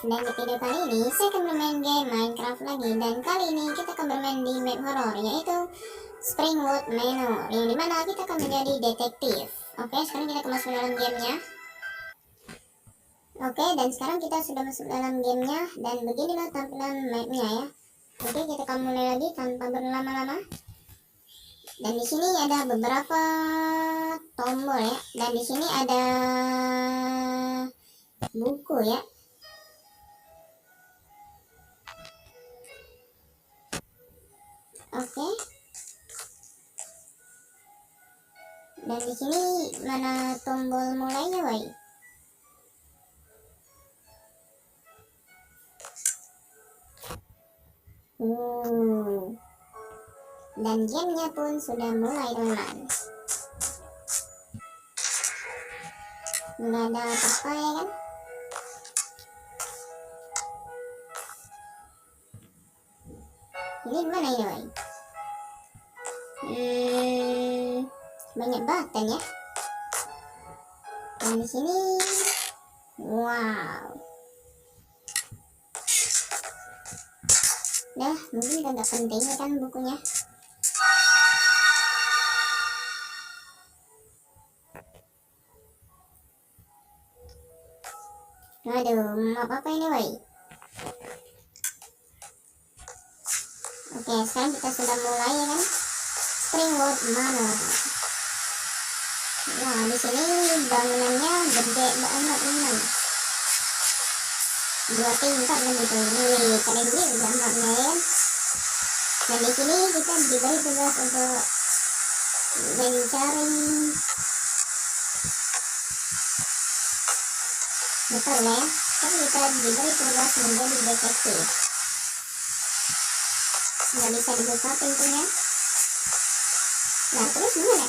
Dan di video kali ini saya akan bermain game Minecraft lagi. Dan kali ini kita akan bermain di map horror, yaitu Springwood Manor, yang dimana kita akan menjadi detektif. Oke, sekarang kita akan masuk dalam gamenya. Oke, dan sekarang kita sudah masuk dalam gamenya. Dan beginilah tampilan mapnya ya. Oke, kita akan mulai lagi tanpa berlama-lama. Dan di sini ada beberapa tombol ya. Dan di sini ada buku ya. Oke. Dan di sini mana tombol mulainya, woi? Dan gamenya pun sudah mulai, teman-teman. Nggak ada apa-apa ya kan? Ini mana ini, woi? Banyak button ya. Dan di sini, wow. Dah, mungkin agak penting ya kan bukunya. Waduh, apa ini, woi? Oke, sekarang kita sudah mulai ya kan? Springwood Manor. Wah, di sini bangunannya gede banget, teman. 2 tingkat kan gitu. Nih, kalian lihat gambarnya ya. Dan di sini kita diberi tugas untuk mencari, betul ya, kan kita diberi tugas menjadi detektif. Nggak bisa dibuka pintunya. Nah, terus gimana?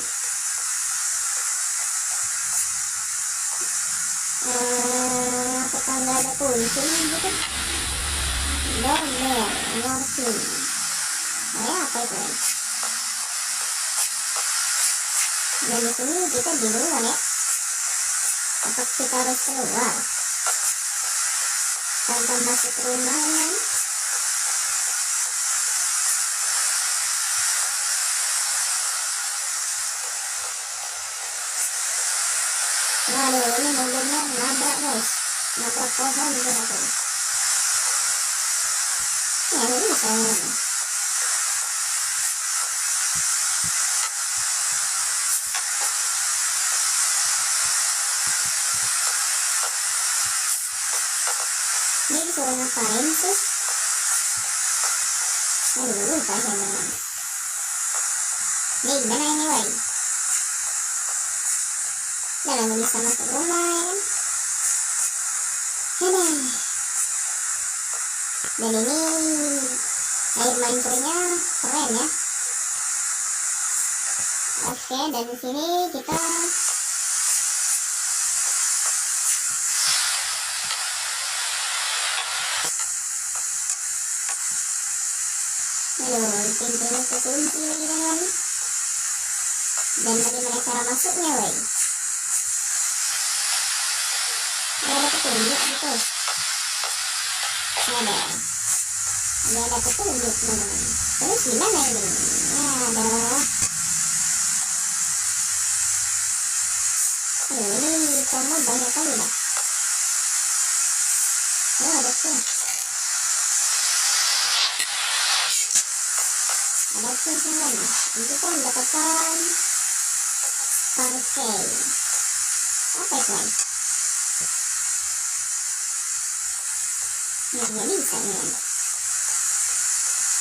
Apakah nggak ada kunci gitu? Doorbell, morphine. Apa itu? Dan di sini kita di luar ya. Apakah kita harus keluar tanpa masuk rumah ya? Waduh, ini mobilnya nabrak guys, nabrak pohon gitu aku. Ya ini bisa. Ini disuruh ngapain sih? Aduh, lupa saya. Nih, gimana ini, woi? Udah nggak bisa masuk rumah ya kan? Dan ini air mancurnya keren ya. Oke, dan di sini kita pintunya kekunci kan. Dan bagaimana cara masuknya, woi? Ada petunjuk gitu. Ada petunjuk, teman-teman. Terus gimana ini? Ini tombol banyak kali dah. Ada sih. Ada sih lagi. Kita mendapatkan parkir. Apa itu? Nggak bisa nih.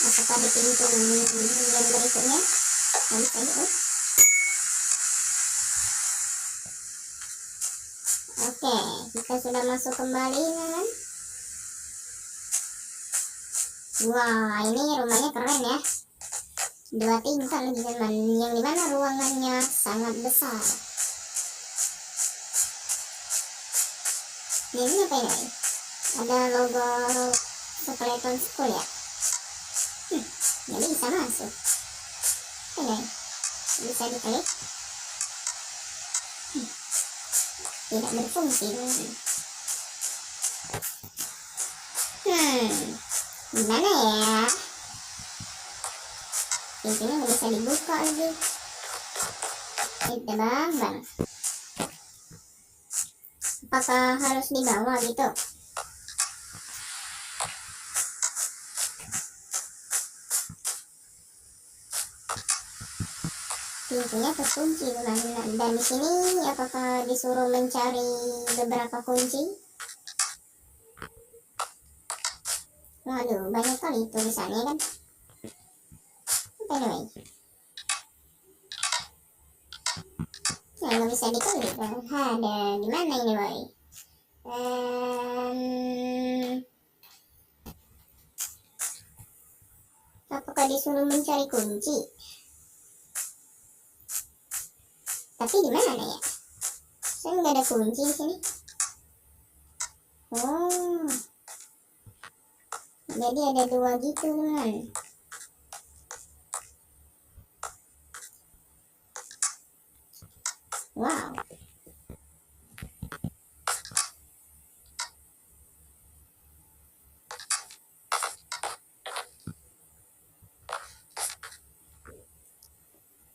Apakah di pintu yang berikutnya? Nggak bisa ya. Oke, kita sudah masuk kembali kan? Wah, ini rumahnya keren ya. 2 tingkat lagi teman, yang dimana ruangannya sangat besar. Ini apa ini? Ada logo Skeleton School ya. Jadi bisa masuk. Oke, bisa diklik. Tidak berfungsi. Gimana ya? Pintunya nggak bisa dibuka lagi. Itu bang. Apakah harus dibawa gitu? Pintunya terkunci teman-teman. Dan di sini apakah disuruh mencari beberapa kunci? Waduh, banyak kali tulisannya kan. Anyway, ya nggak bisa diklik. Ada gimana ini boy? Apakah disuruh mencari kunci? Tapi di mana ya? Saya nggak ada kunci di sini. Oh, jadi ada dua gitu teman. Wow.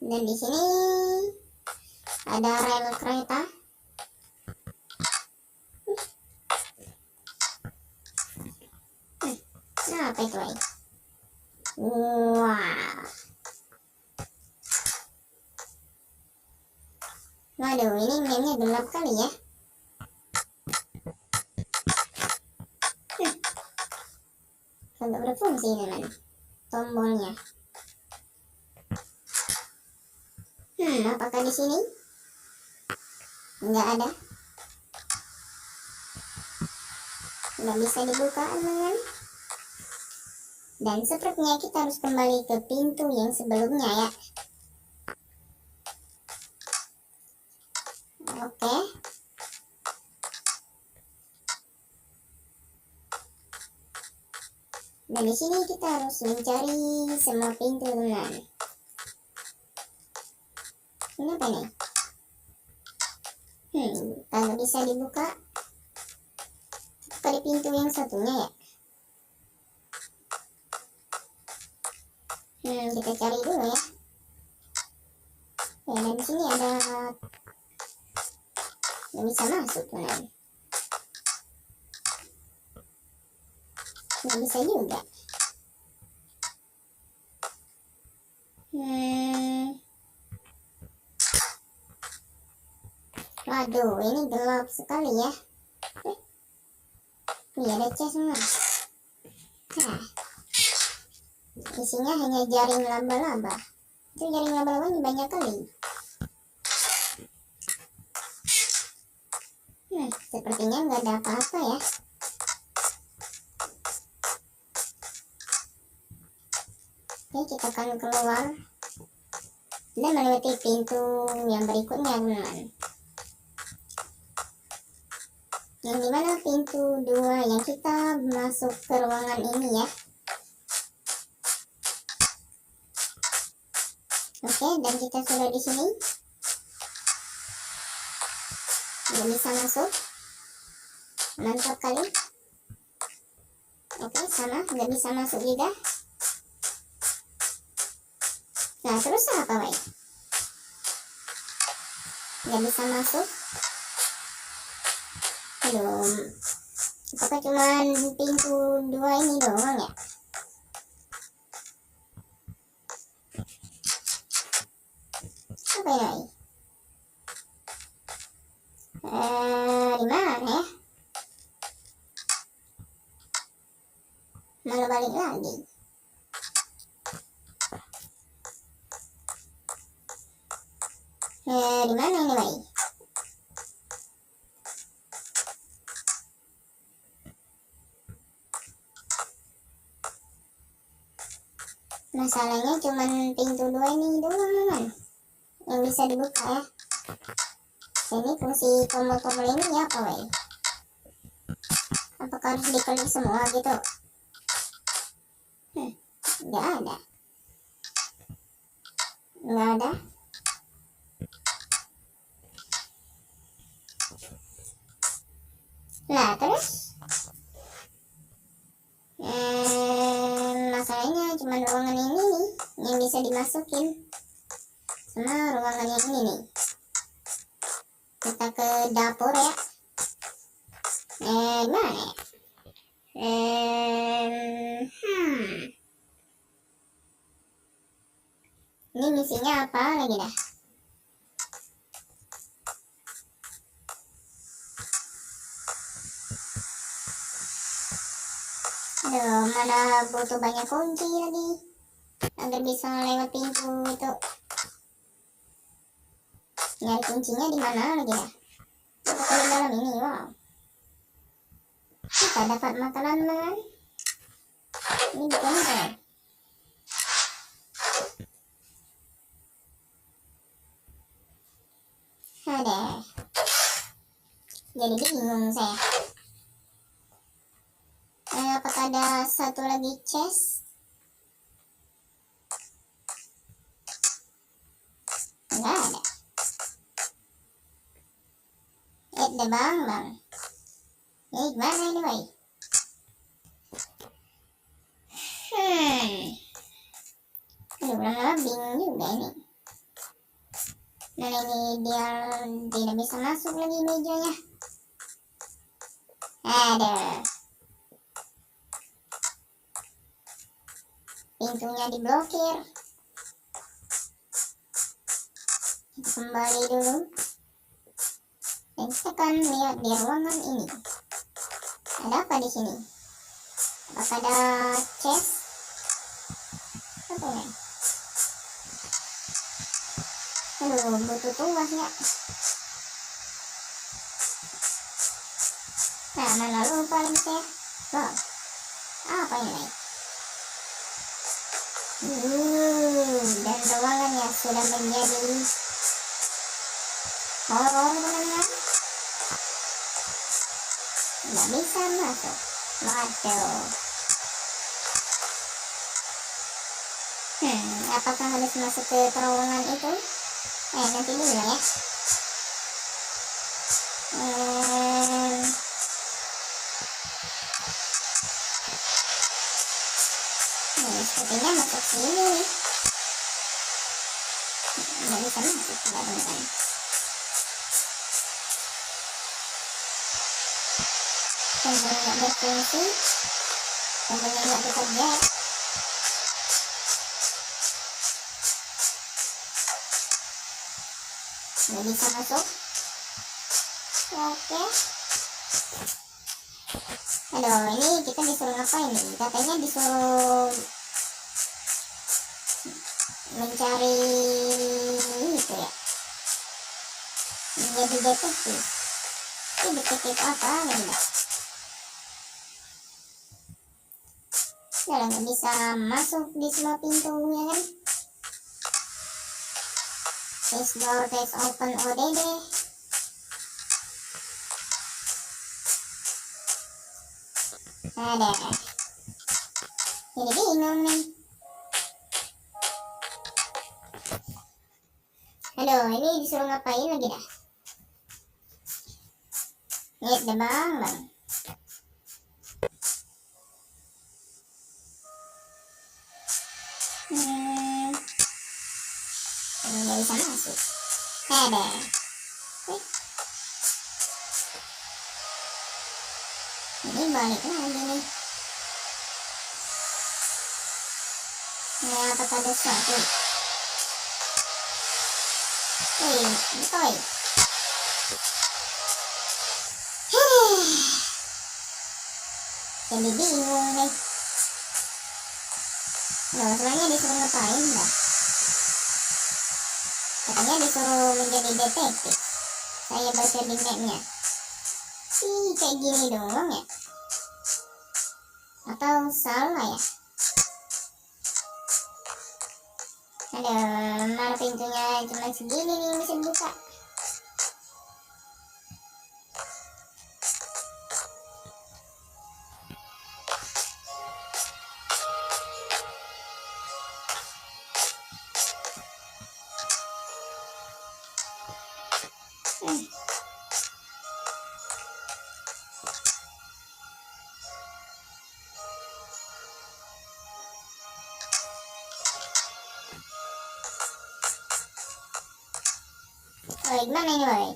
Dan di sini ada rel kereta. Nah, apa itu? Wah. Waduh, ini mainnya gelap kali ya. Agak berfungsi teman tombolnya. Apakah di sini? Nggak ada. Nggak bisa dibuka teman. Dan sepertinya kita harus kembali ke pintu yang sebelumnya ya. Oke. Dan di sini kita harus mencari semua pintu teman. Ini apa nih? Kalau bisa dibuka. Buka di pintu yang satunya ya. Kita cari dulu ya. Ya, dan di sini ada yang bisa masuk teman. Nggak bisa juga. Waduh, ini gelap sekali ya. Ini ada chest semua. Nah, isinya hanya jaring laba-laba. Itu jaring laba-laba ini banyak kali. Sepertinya nggak ada apa-apa ya. Oke, kita akan keluar dan melewati pintu yang berikutnya teman. Yang dimana pintu 2 yang kita masuk ke ruangan ini ya. Oke, dan kita sudah di sini. Nggak bisa masuk. Mantap kali. Oke, sama, nggak bisa masuk juga. Nah, terus apa Wei? Nggak bisa masuk. Aduh, apakah cuma pintu 2 ini doang ya? Apa ya? Di mana ya? Malah balik lagi. Di mana ini, Wei? Masalahnya cuma pintu 2 ini doang, teman. Yang bisa dibuka ya. Ini fungsi tombol ini ya apa Wei? Apakah harus diklik semua gitu? Nggak ada. Nggak ada. Nah, terus Masalahnya cuma ruangan ini nih yang bisa dimasukin, sama ruangan yang ini nih. Kita ke dapur ya. Mana ya? Ini misinya apa lagi dah? Aduh, mana butuh banyak kunci lagi agar bisa lewat pintu itu. Nyari kuncinya di mana lagi dah? Kita di dalam ini, wow. Kita dapat makanan man. Ini bukan apa ya? Ada. Jadi bingung saya. Apakah ada satu lagi chest? Enggak ada. Ada bang. Ini gimana ini boy? Aduh, lama-lama bingung juga ini. Nah ini dia tidak bisa masuk lagi mejanya. Ada. Pintunya diblokir. Kita kembali dulu. Dan kita akan lihat di ruangan ini. Ada apa di sini? Apakah ada chest? Apa ini? Aduh, butuh tuas ya. Nah, mana lupa lagi saya. Wow. Apa ini? Dan ruangannya sudah menjadi horor teman-teman. Nggak bisa masuk. Waduh. Apakah harus masuk ke terowongan itu? Nanti dulu ya. Sepertinya masuk sini nih. Nggak bisa masuk teman-teman. Tentunya nggak berfungsi. Tentunya nggak bekerja. Nggak bisa masuk. Oke. Aduh, ini kita disuruh ngapain nih? Katanya disuruh mencari itu ya, menjadi detektif. Ini detektif apa lagi mbak? Nggak bisa masuk di semua pintu ya kan? This door is open ODD. Ada. Jadi bingung nih. Aduh, ini disuruh ngapain lagi dah? Lihat deh bang. Ini nggak bisa masuk. Ada. Ini balik lagi nih. Nah, apakah ada sesuatu? Betul. Jadi bingung nih. Loh, sebenarnya disuruh ngapain dah? Katanya disuruh menjadi detektif. Saya baca di mapnya. Kayak gini doang ya? Atau salah ya? Ada mana pintunya cuma segini nih bisa buka. Woi, gimana ini woi?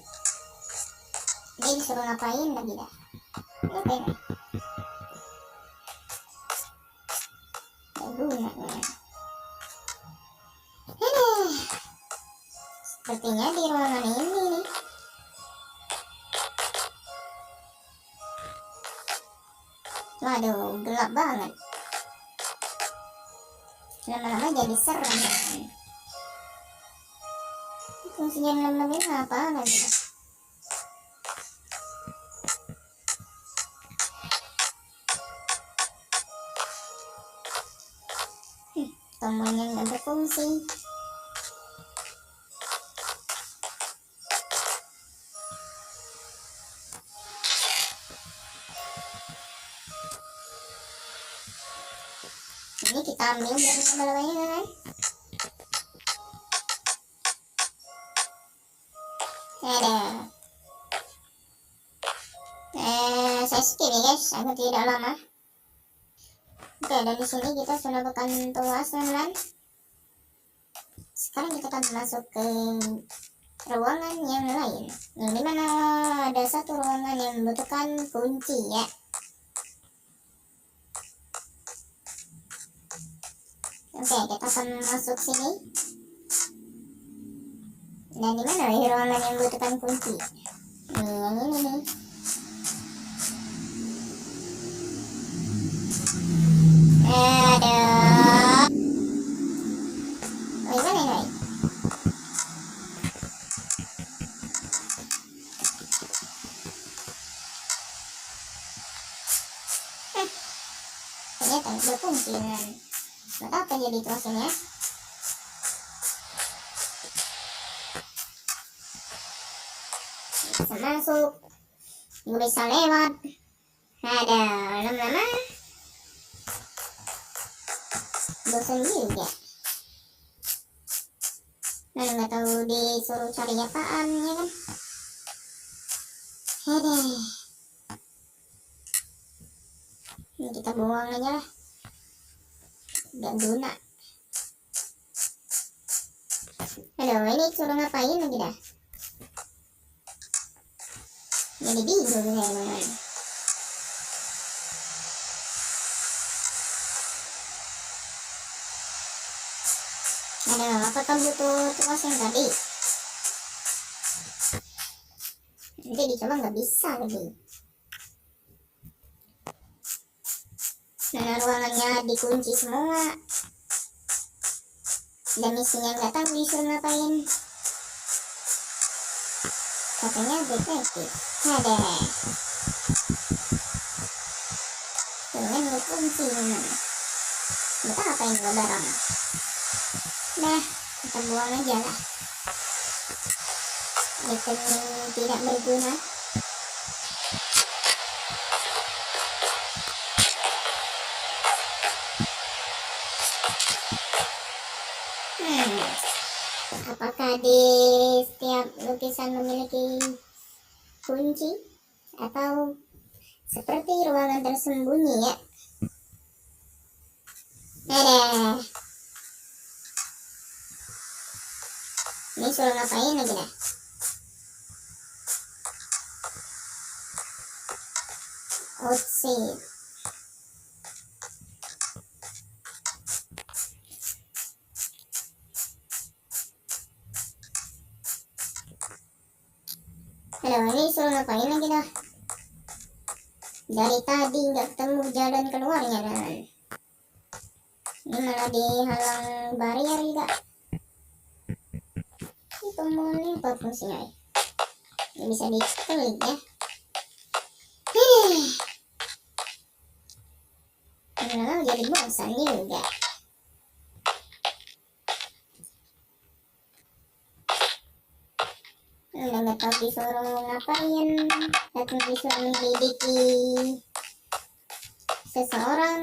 Dia disuruh ngapain lagi dah? Ngapain? Guna. Sepertinya di ruangan ini nih. Waduh, gelap banget. Lama-lama jadi serem. Fungsinya lem-lem ini apa lagi? Tombolnya nggak berfungsi. Ini kita ambil dari bawahnya kan? Ada. Saya skip ya guys, agar tidak lama. Oke, dan di sini kita sudah bukan tuas teman-teman. Sekarang kita akan masuk ke ruangan yang lain, yang dimana ada satu ruangan yang membutuhkan kunci ya. Oke, kita akan masuk sini. Dan dimana ruangan yang membutuhkan kunci? Yang ini nih. Ada. Oh, gimana ini? Ternyata ada kunci kan. Buat apa jadi tuasin ya? Bisa masuk, bisa lewat. Ada lama-lama bosan juga. Nah, nggak tahu disuruh cari apaan ya kan? Ada. Ini kita buang aja lah. Gak guna. Aduh, ini suruh ngapain lagi dah? Jadi bingung saya teman-teman. Aduh, apakah butuh tuas yang tadi? Nanti dicoba nggak bisa lagi. Nah, ruangannya dikunci semua. Dan misinya nggak tahu disuruh ngapain. Katanya detektif. Ada. Dengan berfungsi memang. Kita ngapain dua barang? Nah, kita buang aja lah. Item tidak berguna. Apakah di setiap lukisan memiliki kunci atau seperti ruangan tersembunyi ya? Ada. Ini suruh ngapain lagi dah? Outside. Aduh, ini suruh ngapain lagi dah? Dari tadi nggak ketemu jalan keluarnya kan? Ini malah dihalang barrier juga. Ini tombolnya apa fungsinya ya? Ini bisa diklik ya. Lama-lama jadi bosan juga. Udah nggak tahu disuruh ngapain, atau disuruh menyelidiki seseorang.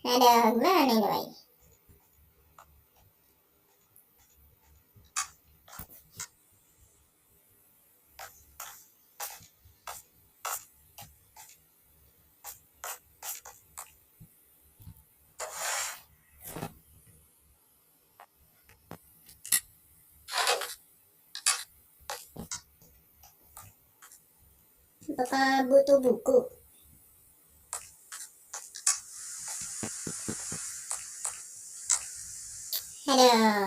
Ada gimana ini guys? Apakah butuh buku? Aduh,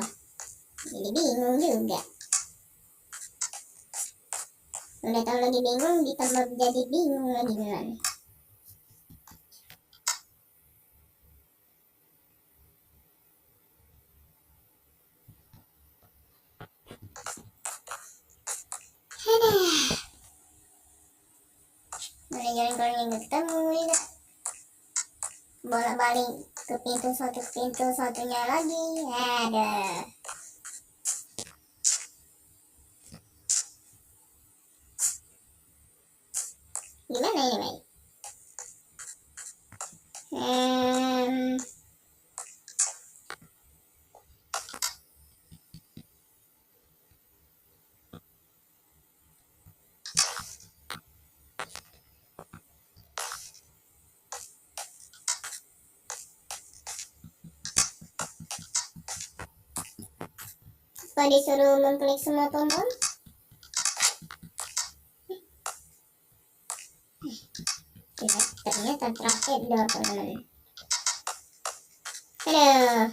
jadi bingung juga. Udah tahu lagi bingung, ditambah jadi bingung lagi gimana? Aduh, mana jalan-jalan nggak ketemu juga. Bolak-balik ke pintu satunya lagi. Aduh. Gimana ini, Mei? Apa disuruh mengklik semua tombol? Ternyata terakhir door, teman-teman. Aduh,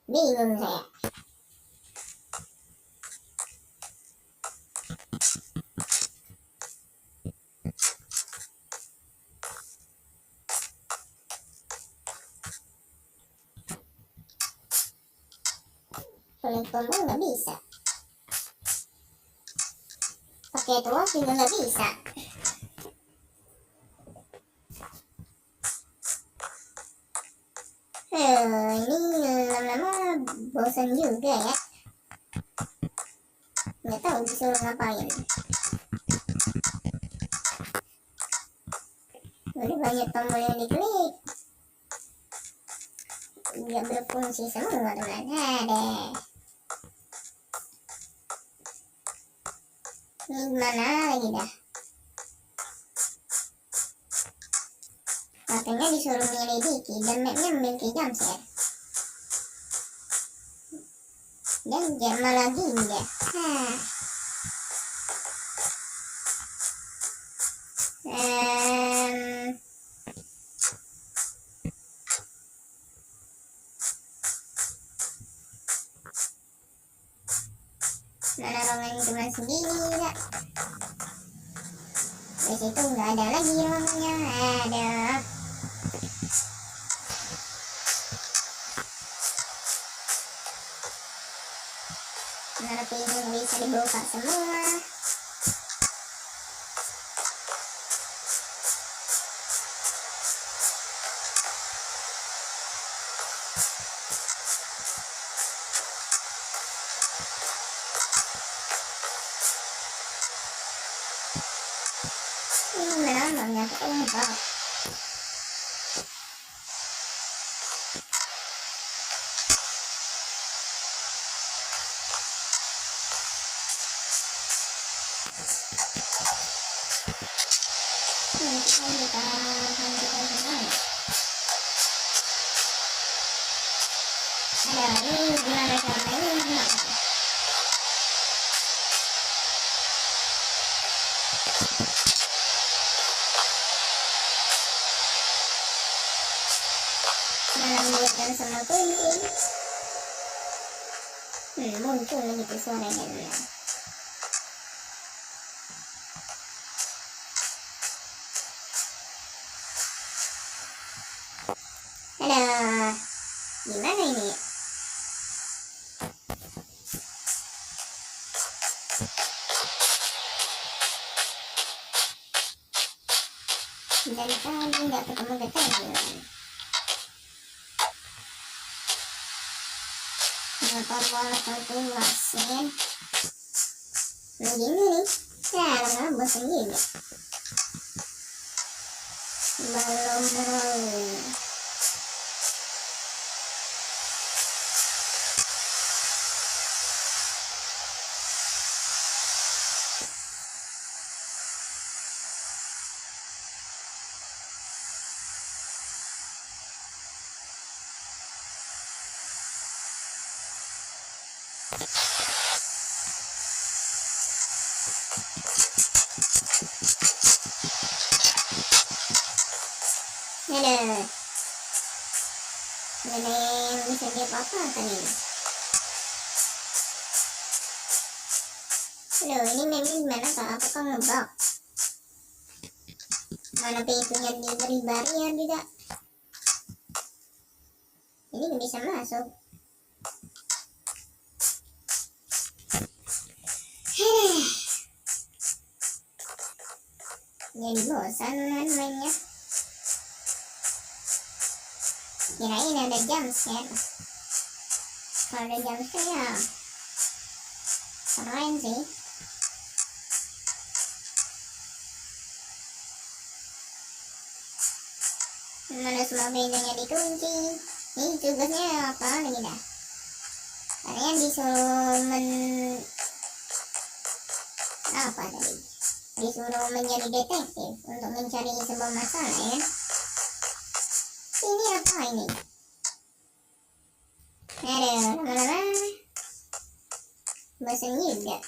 bingung saya. Klik tombol nggak bisa. Pakai tuas juga nggak bisa. Ini lama-lama bosan juga ya. Nggak tahu disuruh ngapain. Udah banyak tombol yang diklik, nggak berfungsi semua, teman. Ada. Ini gimana lagi dah? Katanya disuruh menyelidiki dan mapnya memiliki jumpscare. Dan jam lagi enggak. Mana ruangan cuma segini ya. Di situ nggak ada lagi ruangannya. Ada. Mana pintu bisa dibuka semua. Ini lama nggak keungkap. Ada ini gimana caranya ini? Melanjutkan sama kunci. Muncul gitu suaranya. Ada. Gimana ini? Dan tadi nggak ketemu. Motor bola kalkulasin begini nih. Ya lama-lama bosan juga. Belum. Ada. Gak ada yang bisa dia apa-apa ini. Aduh, ini memang gimana kak? Apakah ngebug? Mana pintunya diberi barrier juga? Ini gak bisa masuk. Jadi bosan mainnya. Kirain ada jumpscare. Kalau ada jumpscare ya keren sih. Mana semua pintunya dikunci. Ini tugasnya apa lagi dah? Kalian disuruh apa tadi? Disuruh menjadi detektif untuk mencari sebuah masalah ya kan? Ini apa ini? Aduh, lama-lama bosan juga.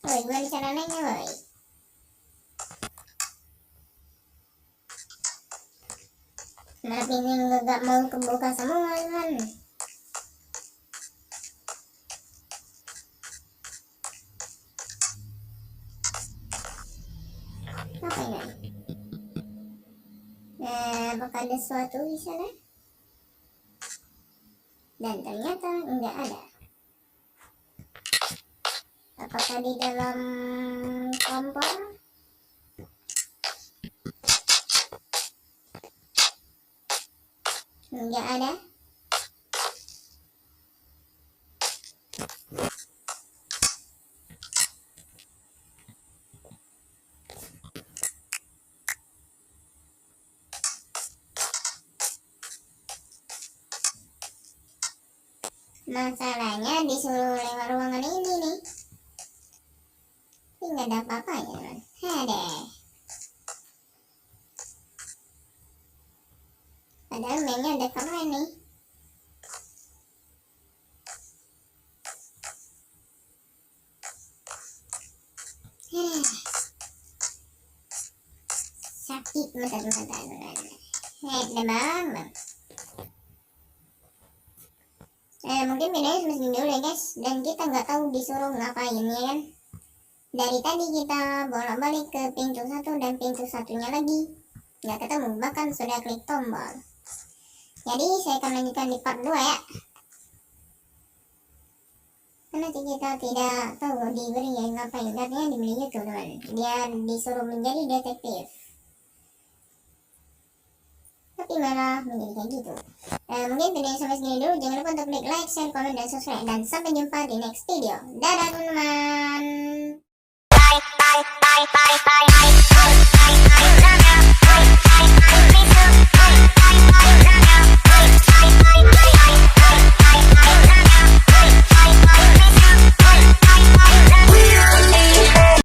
Woi, gimana cara naiknya woi? Nah, ini nggak mau kebuka semua kan? Apa ini? Apakah ada sesuatu di sana? Dan ternyata enggak ada. Apakah di dalam kompor? Enggak ada. Masalahnya disuruh lewat ruangan ini nih. Ini nggak ada apa-apanya teman. Ada. Padahal mainnya ada keren nih. Sakit mata. Ada bang. Mungkin videonya sampai segini dulu ya guys. Dan kita nggak tahu disuruh ngapain ya kan. Dari tadi kita bolak-balik ke pintu satu dan pintu satunya lagi nggak ketemu, bahkan sudah klik tombol. Jadi saya akan lanjutkan di part 2 ya. Karena kita tidak tahu diberi ngapain, katanya dibeli YouTube teman. Dia disuruh menjadi detektif, tapi malah menjadi kayak gitu. Mungkin video sampai segini dulu. Jangan lupa untuk klik like, share, komen, dan subscribe. Dan sampai jumpa di next video. Dadah teman-teman. Bye.